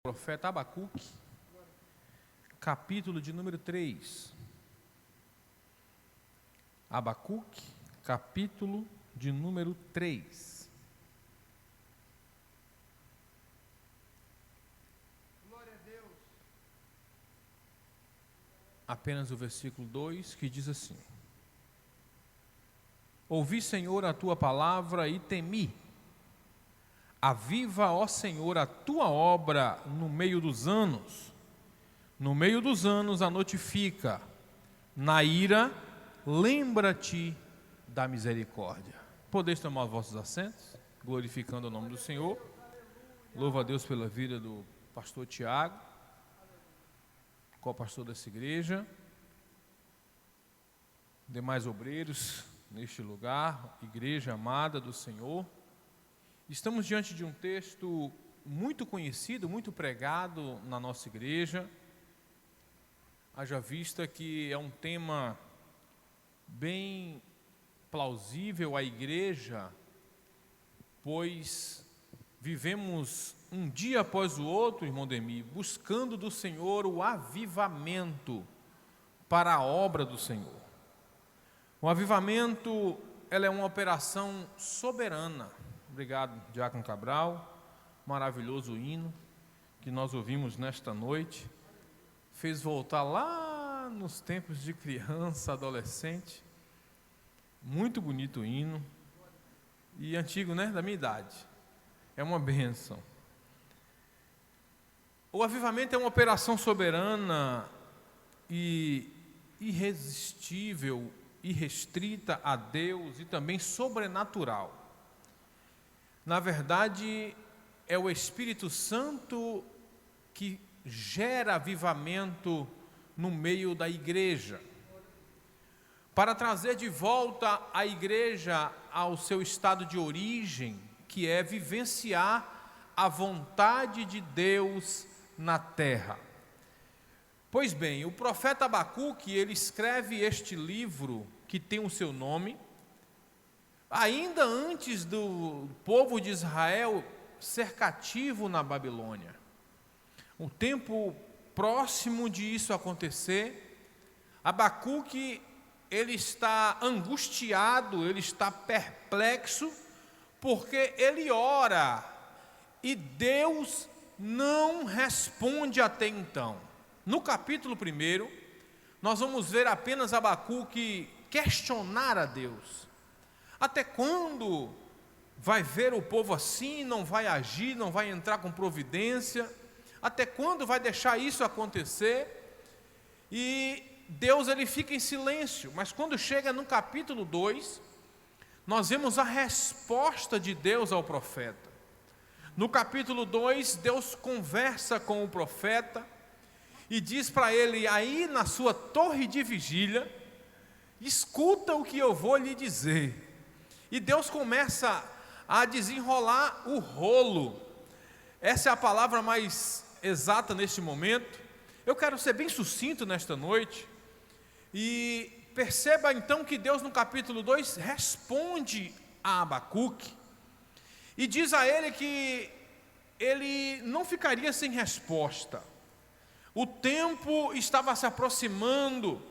Profeta Abacuque, capítulo de número 3. Abacuque, capítulo de número 3. Glória a Deus. Apenas o versículo 2, que diz assim: Ouvi, Senhor, a tua palavra e temi. Aviva, ó Senhor, a tua obra no meio dos anos. No meio dos anos a notifica. Na ira, lembra-te da misericórdia. Podeis tomar os vossos assentos, glorificando o nome do Senhor. Louvo a Deus pela vida do pastor Tiago, co-pastor dessa igreja, demais obreiros neste lugar, igreja amada do Senhor. Estamos diante de um texto muito conhecido, muito pregado na nossa igreja. Haja vista que é um tema bem plausível à igreja, pois vivemos um dia após o outro, irmão Demi, buscando do Senhor o avivamento para a obra do Senhor. O avivamento, ela é uma operação soberana. Obrigado, Diácono Cabral, maravilhoso hino que nós ouvimos nesta noite, fez voltar lá nos tempos de criança, adolescente, muito bonito o hino, e antigo, né, da minha idade, é uma bênção. O avivamento é uma operação soberana e irresistível, irrestrita a Deus e também sobrenatural. Na verdade, é o Espírito Santo que gera avivamento no meio da igreja, para trazer de volta a igreja ao seu estado de origem, que é vivenciar a vontade de Deus na terra. Pois bem, o profeta Abacuque, ele escreve este livro que tem o seu nome, ainda antes do povo de Israel ser cativo na Babilônia. O tempo próximo de isso acontecer, Abacuque, ele está angustiado, ele está perplexo, porque ele ora e Deus não responde até então. No capítulo 1, nós vamos ver apenas Abacuque questionar a Deus. Até quando vai ver o povo assim, não vai agir, não vai entrar com providência? Até quando vai deixar isso acontecer? E Deus, ele fica em silêncio. Mas quando chega no capítulo 2, nós vemos a resposta de Deus ao profeta. No capítulo 2, Deus conversa com o profeta e diz para ele, aí na sua torre de vigília, escuta o que eu vou lhe dizer. E Deus começa a desenrolar o rolo. Essa é a palavra mais exata neste momento. Eu quero ser bem sucinto nesta noite. E perceba então que Deus no capítulo 2 responde a Abacuque. E diz a ele que ele não ficaria sem resposta. O tempo estava se aproximando.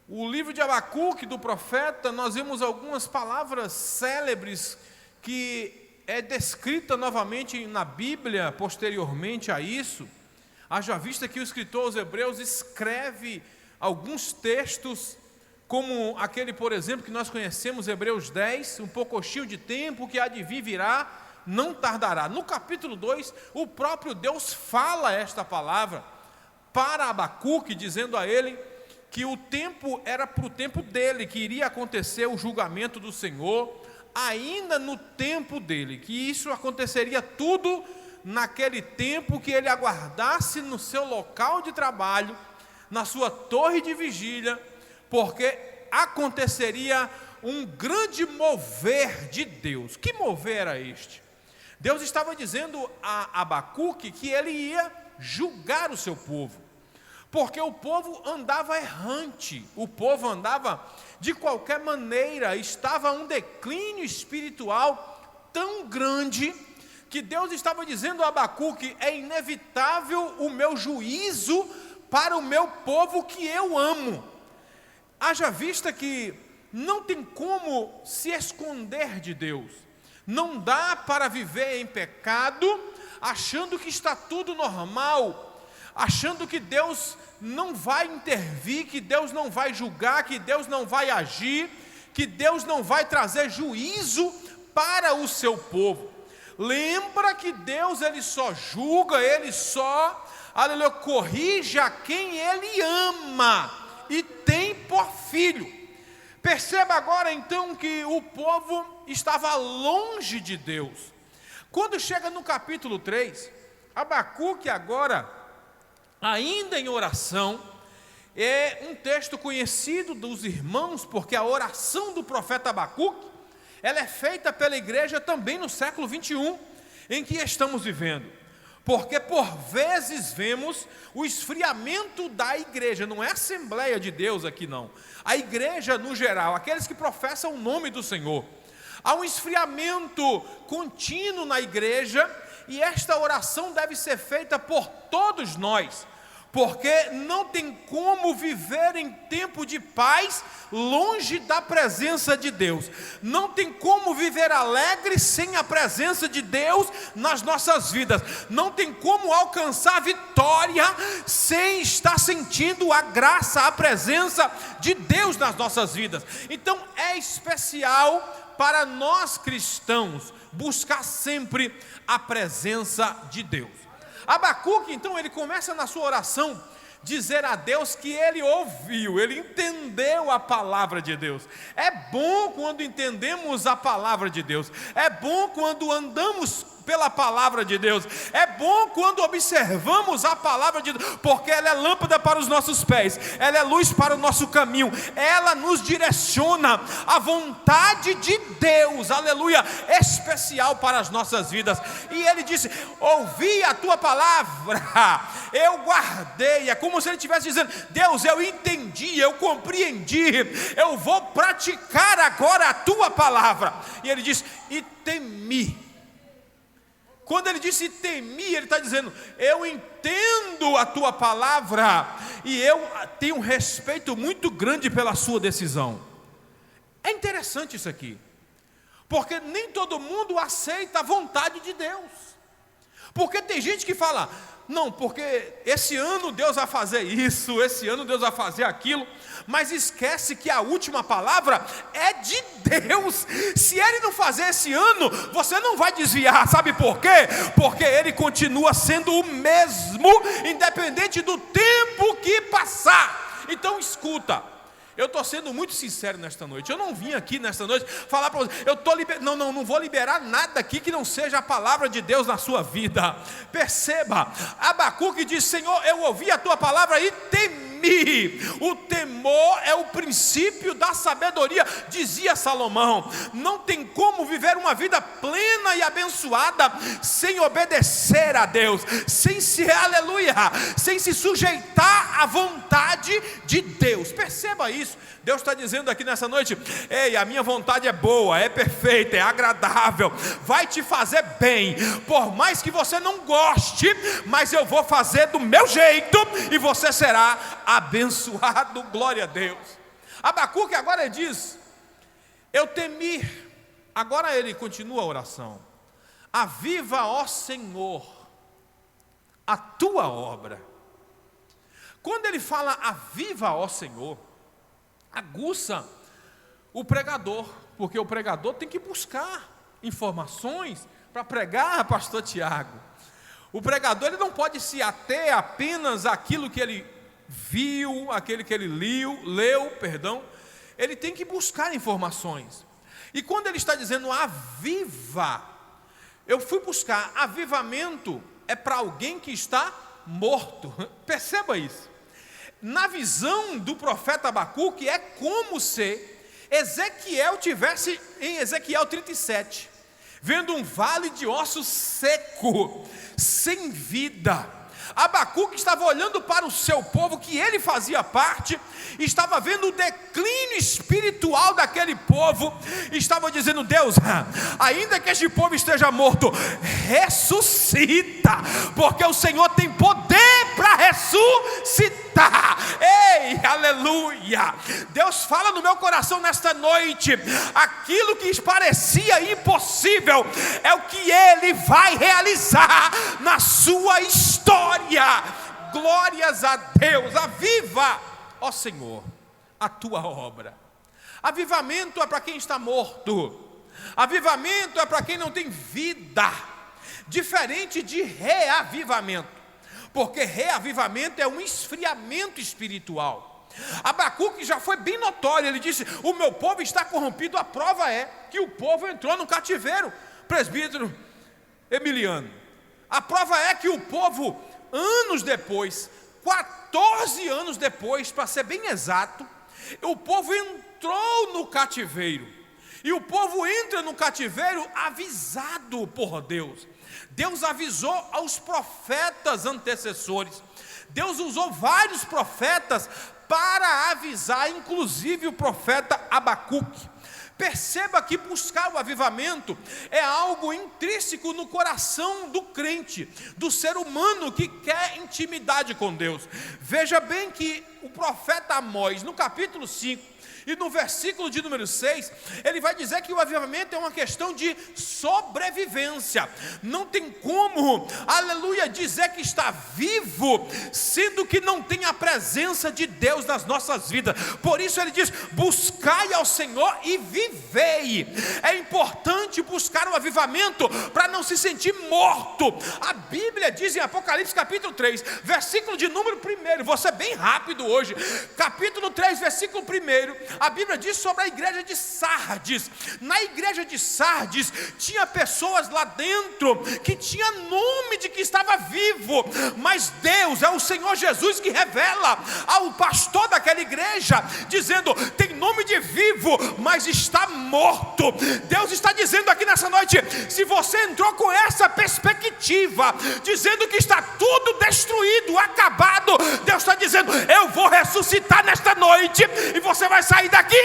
O livro de Abacuque, do profeta, nós vemos algumas palavras célebres que é descrita novamente na Bíblia posteriormente a isso. Haja vista que o escritor aos Hebreus escreve alguns textos, como aquele, por exemplo, que nós conhecemos, Hebreus 10, um pouquinho de tempo que há de vir virá, não tardará. No capítulo 2, o próprio Deus fala esta palavra para Abacuque, dizendo a ele que o tempo era para o tempo dele, que iria acontecer o julgamento do Senhor, ainda no tempo dele, que isso aconteceria tudo naquele tempo que ele aguardasse no seu local de trabalho, na sua torre de vigília, porque aconteceria um grande mover de Deus. Que mover era este? Deus estava dizendo a Abacuque que ele ia julgar o seu povo, porque o povo andava errante, o povo andava de qualquer maneira, estava um declínio espiritual tão grande que Deus estava dizendo a Abacuque: é inevitável o meu juízo para o meu povo que eu amo. Haja vista que não tem como se esconder de Deus. Não dá para viver em pecado, achando que está tudo normal, achando que Deus não vai intervir, que Deus não vai julgar, que Deus não vai agir, que Deus não vai trazer juízo para o seu povo. Lembra que Deus, Ele só julga, Ele só, aleluia, corrige a quem Ele ama e tem por filho. Perceba agora então que o povo estava longe de Deus. Quando chega no capítulo 3, Abacuque agora, ainda em oração, é um texto conhecido dos irmãos, porque a oração do profeta Abacuque, ela é feita pela igreja também no século 21, em que estamos vivendo. Porque por vezes vemos o esfriamento da igreja, não é a Assembleia de Deus aqui não, a igreja no geral, aqueles que professam o nome do Senhor. Há um esfriamento contínuo na igreja, e esta oração deve ser feita por todos nós, porque não tem como viver em tempo de paz longe da presença de Deus. Não tem como viver alegre sem a presença de Deus nas nossas vidas. Não tem como alcançar vitória sem estar sentindo a graça, a presença de Deus nas nossas vidas. Então é especial para nós cristãos buscar sempre a presença de Deus. Abacuque, então, ele começa na sua oração dizer a Deus que ele ouviu, ele entendeu a palavra de Deus. É bom quando entendemos a palavra de Deus, é bom quando andamos pela palavra de Deus, é bom quando observamos a palavra de Deus, porque ela é lâmpada para os nossos pés, ela é luz para o nosso caminho, ela nos direciona a vontade de Deus, aleluia, especial para as nossas vidas. E ele disse: ouvi a tua palavra, eu guardei. É como se ele estivesse dizendo: Deus, eu entendi, eu compreendi, eu vou praticar agora a tua palavra. E ele diz: e temi. Quando ele disse temi, ele está dizendo: eu entendo a tua palavra e eu tenho um respeito muito grande pela sua decisão. É interessante isso aqui, porque nem todo mundo aceita a vontade de Deus. Porque tem gente que fala: não, porque esse ano Deus vai fazer isso, esse ano Deus vai fazer aquilo, mas esquece que a última palavra é de Deus. Se Ele não fazer esse ano, você não vai desviar. Sabe por quê? Porque Ele continua sendo o mesmo, independente do tempo que passar. Então escuta, eu estou sendo muito sincero nesta noite. Eu não vim aqui nesta noite falar para você: não vou liberar nada aqui que não seja a palavra de Deus na sua vida. Perceba, Abacuque diz: Senhor, eu ouvi a tua palavra e temi. O temor é o princípio da sabedoria, dizia Salomão. Não tem como viver uma vida plena e abençoada sem obedecer a Deus, sem se sujeitar à vontade de Deus. Perceba isso. Deus está dizendo aqui nessa noite: ei, a minha vontade é boa, é perfeita, é agradável, vai te fazer bem, por mais que você não goste, mas eu vou fazer do meu jeito e você será abençoado. Glória a Deus. Abacuque agora diz: eu temi. Agora ele continua a oração: aviva, ó Senhor, a tua obra. Quando ele fala aviva, ó Senhor, aguça o pregador, porque o pregador tem que buscar informações para pregar, pastor Tiago. O pregador, ele não pode se ater apenas àquilo que ele viu, aquele que ele leu, ele tem que buscar informações. E quando ele está dizendo aviva, eu fui buscar. Avivamento é para alguém que está morto. Perceba isso. Na visão do profeta Abacuque, é como se Ezequiel tivesse em Ezequiel 37, vendo um vale de ossos seco, sem vida. Abacuque estava olhando para o seu povo, que ele fazia parte, estava vendo o declínio espiritual daquele povo, estava dizendo: Deus, ainda que este povo esteja morto, ressuscita, porque o Senhor tem poder para ressuscitar. Ei, aleluia! Deus fala no meu coração nesta noite: aquilo que parecia impossível é o que Ele vai realizar na sua história. Glórias a Deus. Aviva, ó Senhor, a tua obra. Avivamento é para quem está morto. Avivamento é para quem não tem vida. Diferente de reavivamento, porque reavivamento é um esfriamento espiritual. Abacuque já foi bem notório. Ele disse: o meu povo está corrompido. A prova é que o povo entrou no cativeiro. Presbítero Emiliano, a prova é que o povo, anos depois, 14 anos depois, para ser bem exato, o povo entrou no cativeiro. E o povo entra no cativeiro avisado por Deus. Deus avisou aos profetas antecessores. Deus usou vários profetas para avisar, inclusive o profeta Abacuque. Perceba que buscar o avivamento é algo intrínseco no coração do crente, do ser humano que quer intimidade com Deus. Veja bem que o profeta Amós, no capítulo 5, e no versículo de número 6, ele vai dizer que o avivamento é uma questão de sobrevivência. Não tem como, aleluia, dizer que está vivo, sendo que não tem a presença de Deus nas nossas vidas. Por isso ele diz: buscai ao Senhor e vivei. É importante buscar o avivamento para não se sentir morto. A Bíblia diz em Apocalipse capítulo 3, versículo de número 1, vou ser bem rápido hoje, capítulo 3, versículo 1, a Bíblia diz sobre a igreja de Sardes. Na igreja de Sardes tinha pessoas lá dentro que tinha nome de que estava vivo, mas Deus, é o Senhor Jesus que revela ao pastor daquela igreja, dizendo: tem nome de vivo, mas está morto. Deus está dizendo aqui nessa noite: se você entrou com essa perspectiva, dizendo que está tudo destruído, acabado, Deus está dizendo: eu vou ressuscitar nesta noite, e você vai sair daqui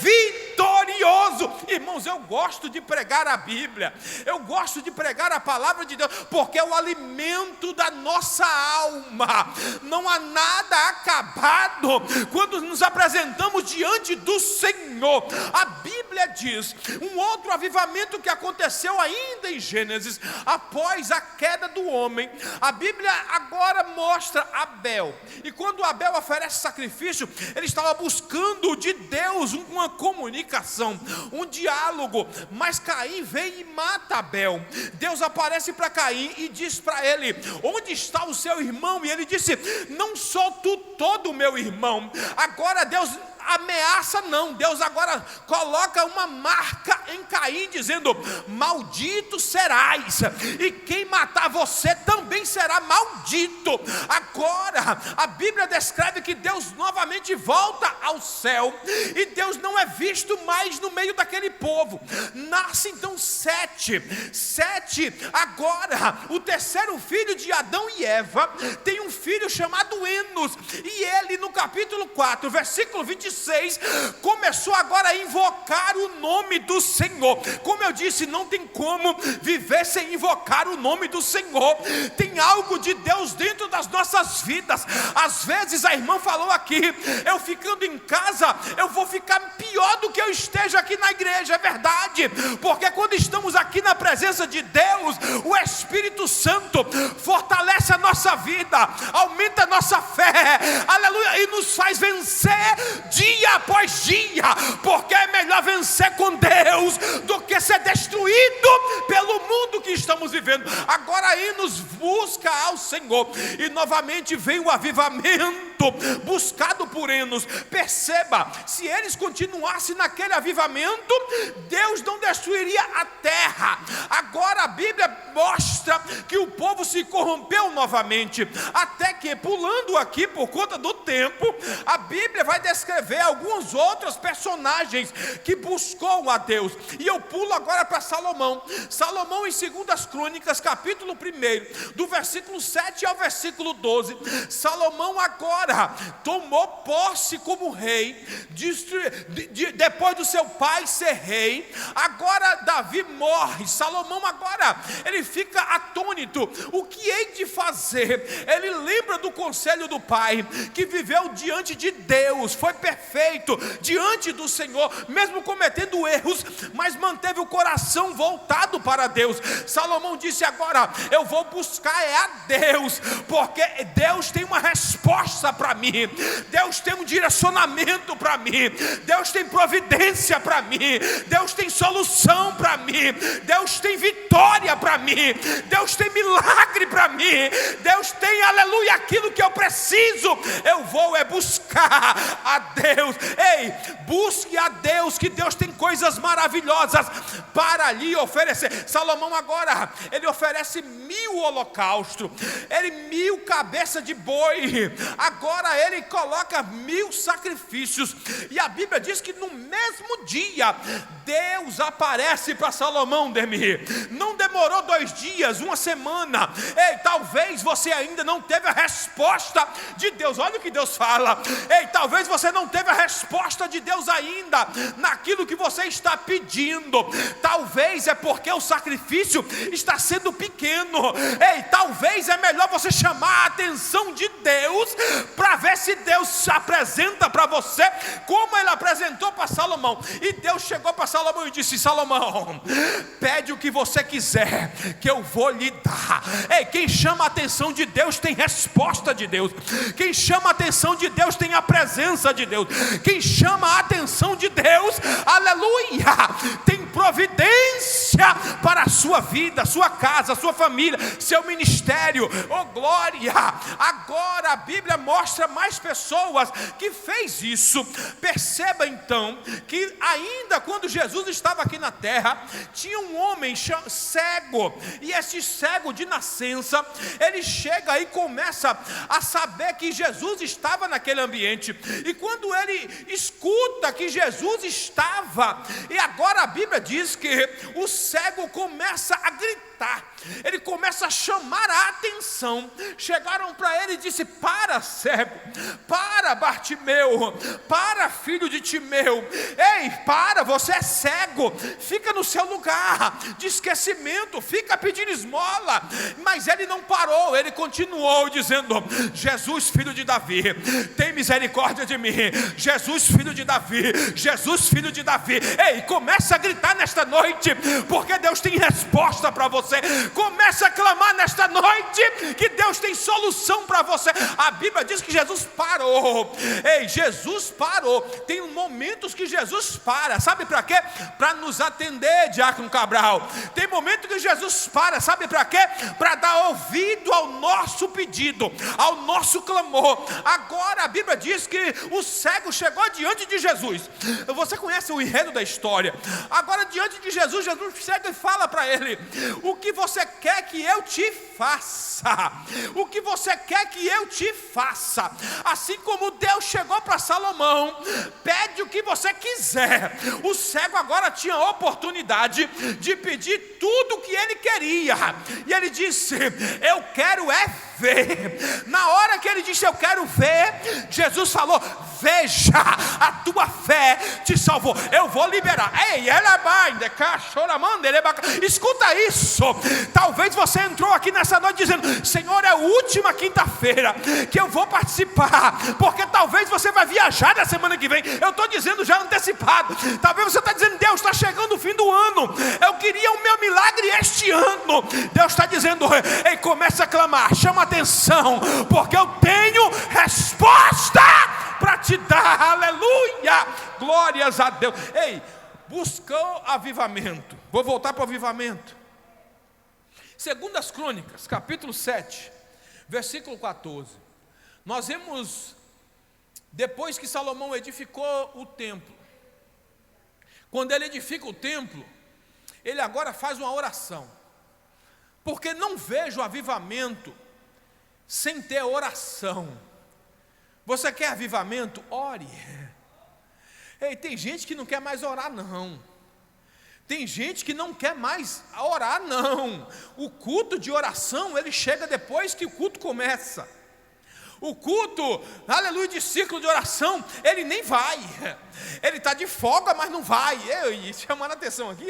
vitorioso. Irmãos, eu gosto de pregar a Bíblia, eu gosto de pregar a palavra de Deus, porque é o alimento da nossa alma. Não há nada acabado quando nos apresentamos diante do Senhor. A Bíblia diz, um outro avivamento que aconteceu ainda em Gênesis, após a queda do homem. A Bíblia agora mostra Abel, e quando Abel oferece sacrifício, ele estava buscando de Deus uma comunicação, um diálogo, mas Caim vem e mata Abel. Deus aparece para Caim e diz para ele: onde está o seu irmão? E ele disse: não sou tu todo meu irmão. Agora Deus ameaça não, Deus agora coloca uma marca em Caim, dizendo: maldito serás, e quem matar você também será maldito. Agora a Bíblia descreve que Deus novamente volta ao céu, e Deus não é visto mais no meio daquele povo. Nasce então Sete. Agora o terceiro filho de Adão e Eva tem um filho chamado Enos, e ele no capítulo 4, versículo 26, começou agora a invocar o nome do Senhor. Como eu disse, não tem como viver sem invocar o nome do Senhor. Tem algo de Deus dentro das nossas vidas. Às vezes a irmã falou aqui: eu ficando em casa, eu vou ficar pior do que eu esteja aqui na igreja. É verdade, porque quando estamos aqui na presença de Deus, o Espírito Santo fortalece a nossa vida, aumenta a nossa fé, aleluia, e nos faz vencer dia após dia, porque é melhor vencer com Deus do que ser destruído pelo mundo que estamos vivendo. Agora aí nos busca ao Senhor, e novamente vem o avivamento buscado por Enos. Perceba, se eles continuassem naquele avivamento, Deus não destruiria a terra. Agora a Bíblia mostra que o povo se corrompeu novamente, até que que, pulando aqui por conta do tempo, a Bíblia vai descrever alguns outros personagens que buscou a Deus. E eu pulo agora para Salomão. Salomão, em 2 Crônicas, capítulo 1, do versículo 7 ao versículo 12. Salomão agora tomou posse como rei, depois do seu pai ser rei. Agora Davi morre. Salomão agora, ele fica atônito. O que hei de fazer? Ele lembra do conselho do pai, que viveu diante de Deus, foi perfeito diante do Senhor, mesmo cometendo erros, mas manteve o coração voltado para Deus. Salomão disse: agora eu vou buscar a Deus, porque Deus tem uma resposta para mim, Deus tem um direcionamento para mim, Deus tem providência para mim, Deus tem solução para mim, Deus tem vitória para mim, Deus tem milagre para mim, Deus tem, aleluia, aquilo que eu preciso. Eu vou buscar a Deus. Ei, busque a Deus, que Deus tem coisas maravilhosas para lhe oferecer. Salomão agora, ele oferece 1000 holocaustos, 1000 cabeças de boi, agora ele coloca 1000 sacrifícios. E a Bíblia diz que no mesmo dia Deus aparece para Salomão, Demir. Não demorou 2 dias, 1 semana. Ei, talvez você ainda não teve a resposta de Deus. Olha o que Deus fala. Ei, talvez você não teve a resposta de Deus ainda naquilo que você está pedindo. Talvez é porque o sacrifício está sendo pequeno. Ei, talvez é melhor você chamar a atenção de Deus, para ver se Deus se apresenta para você como ele apresentou para Salomão. E Deus chegou para Salomão e disse: Salomão, pede o que você quiser, que eu vou lhe dar. Ei, quem chama a atenção de Deus tem resposta de Deus. Quem chama a atenção de Deus tem a presença de Deus. Quem chama a atenção de Deus, aleluia, tem providência para a sua vida, sua casa, sua família, seu ministério. Oh glória! Agora a Bíblia mostra mais pessoas que fez isso. Perceba então que ainda quando Jesus estava aqui na terra, tinha um homem cego, e esse cego de nascença, ele chega e começa a saber que Jesus estava naquele ambiente. E quando ele escuta que Jesus estava, e agora a Bíblia diz que o cego começa a gritar, ele começa a chamar a atenção. Chegaram para ele e disse: para, cego, para, Bartimeu, para, filho de Timeu, ei, para, você é cego, fica no seu lugar de esquecimento, fica pedindo esmola. Mas ele não parou, ele continuou dizendo: Jesus, filho de Davi, tem misericórdia de mim. Jesus, filho de Davi, Jesus, filho de Davi. Ei, começa a gritar nesta noite, porque Deus tem resposta para você. Começa a clamar nesta noite, que Deus tem solução para você. A Bíblia diz que Jesus parou. Ei, Jesus parou. Tem momentos que Jesus para, sabe para quê? Para nos atender, Diácono Cabral. Tem momento que Jesus para, sabe para quê? Para dar ouvido ao nosso pedido, ao nosso clamor. Agora a Bíblia diz que o cego chegou diante de Jesus. Você conhece o enredo da história. Agora diante de Jesus, Jesus chega e fala para ele: o que você quer que eu te faça? O que você quer que eu te faça? Assim como Deus chegou para Salomão: pede o que você quiser. O cego agora tinha a oportunidade de pedir tudo o que ele queria. E ele disse: eu quero ver. Na hora que ele disse: eu quero ver, Jesus falou: veja, a tua fé te salvou. Eu vou liberar. Ei, ela vai, escuta isso. Talvez você entrou aqui nessa noite dizendo: Senhor, é a última quinta-feira que eu vou participar, porque talvez você vai viajar na semana que vem. Eu estou dizendo já antecipado. Talvez você está dizendo: Deus, está chegando o fim do ano, eu queria o meu milagre este ano. Deus está dizendo: ei, começa a clamar, chama atenção, porque eu tenho resposta para te dar. Aleluia, glórias a Deus. Ei, buscou avivamento. Vou voltar para o avivamento. 2 Crônicas, capítulo 7, versículo 14. Nós vemos, depois que Salomão edificou o templo, quando ele edifica o templo, ele agora faz uma oração: porque não vejo avivamento sem ter oração. Você quer avivamento? Ore. Ei, tem gente que não quer mais orar, não. Tem gente que não quer mais orar, não. O culto de oração, ele chega depois que o culto começa. O culto, aleluia, de ciclo de oração, ele nem vai. Ele está de folga, mas não vai. Chamando a atenção aqui,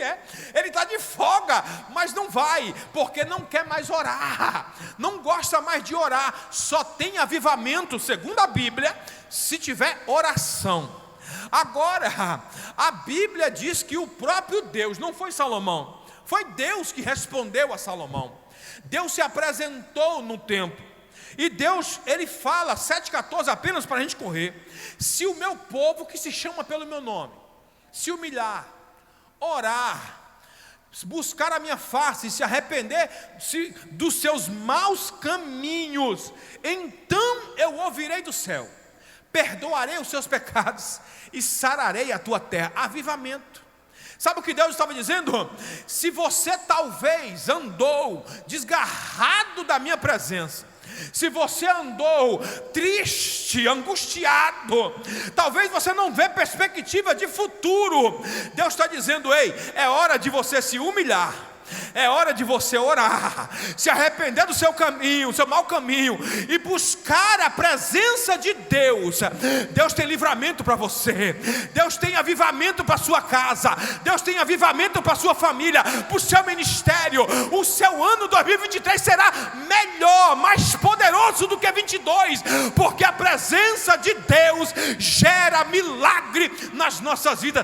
ele está de folga, mas não vai, porque não quer mais orar, não gosta mais de orar. Só tem avivamento, segundo a Bíblia, se tiver oração. Agora, a Bíblia diz que o próprio Deus, não foi Salomão, foi Deus que respondeu a Salomão. Deus se apresentou no templo. E Deus, ele fala, 7,14, apenas para a gente correr: se o meu povo, que se chama pelo meu nome, se humilhar, orar, buscar a minha face, se arrepender dos seus maus caminhos, então eu ouvirei do céu, perdoarei os seus pecados e sararei a tua terra. Avivamento. Sabe o que Deus estava dizendo? Se você talvez andou desgarrado da minha presença, se você andou triste, angustiado, talvez você não vê perspectiva de futuro, Deus está dizendo: ei, é hora de você se humilhar, é hora de você orar, se arrepender do seu caminho, seu mau caminho, e buscar a presença de Deus. Deus tem livramento para você, Deus tem avivamento para sua casa, Deus tem avivamento para sua família, para o seu ministério. O seu ano 2023 será melhor, mais poderoso do que 22, porque a presença de Deus gera milagre nas nossas vidas.